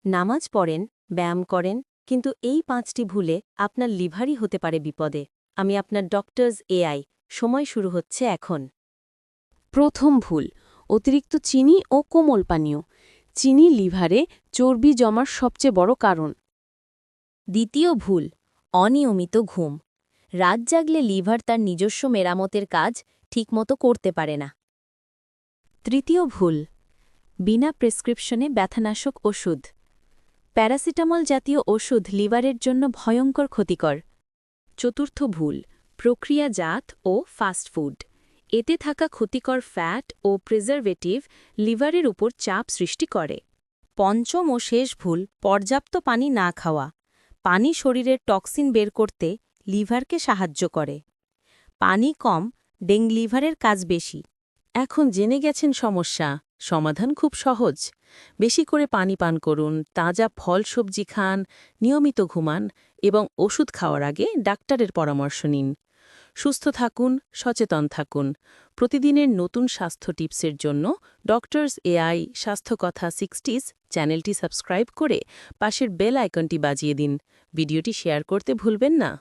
নামাজ পড়েন, ব্যায়াম করেন, কিন্তু এই ৫টি ভুলে আপনার লিভারই হতে পারে বিপদে। আমি আপনার ডক্টরস এআই। সময় শুরু হচ্ছে এখন। প্রথম ভুল, অতিরিক্ত চিনি ও কোমল পানীয়। চিনি লিভারে চর্বি জমার সবচেয়ে বড় কারণ। দ্বিতীয় ভুল, অনিয়মিত ঘুম। রাত জাগলে লিভার তার নিজস্ব মেরামতের কাজ ঠিকমতো করতে পারে না। তৃতীয় ভুল, বিনা প্রেসক্রিপশনে ব্যথানাশক ওষুধ। প্যারাসিটামল জাতীয় ওষুধ লিভারের জন্য ভয়ঙ্কর ক্ষতিকর। চতুর্থ ভুল, প্রক্রিয়াজাত ও ফাস্টফুড। এতে থাকা ক্ষতিকর ফ্যাট ও প্রিজারভেটিভ লিভারের উপর চাপ সৃষ্টি করে। পঞ্চম ও শেষ ভুল, পর্যাপ্ত পানি না খাওয়া। পানি শরীরের টক্সিন বের করতে লিভারকে সাহায্য করে। পানি কম, লিভারের কাজ বেশি। এখন জেনে গেছেন সমস্যা, সমাধান খুব সহজ। বেশি করে পানি পান করুন, তাজা ফল সবজি খান, নিয়মিত ঘুমান এবং ওষুধ খাওয়ার আগে ডাক্তারের পরামর্শ নিন। সুস্থ থাকুন, সচেতন থাকুন। প্রতিদিনের নতুন স্বাস্থ্য টিপসের জন্য ডক্টরস এআই স্বাস্থ্যকথা 60s চ্যানেলটি সাবস্ক্রাইব করে পাশের বেল আইকনটি বাজিয়ে দিন। ভিডিওটি শেয়ার করতে ভুলবেন না।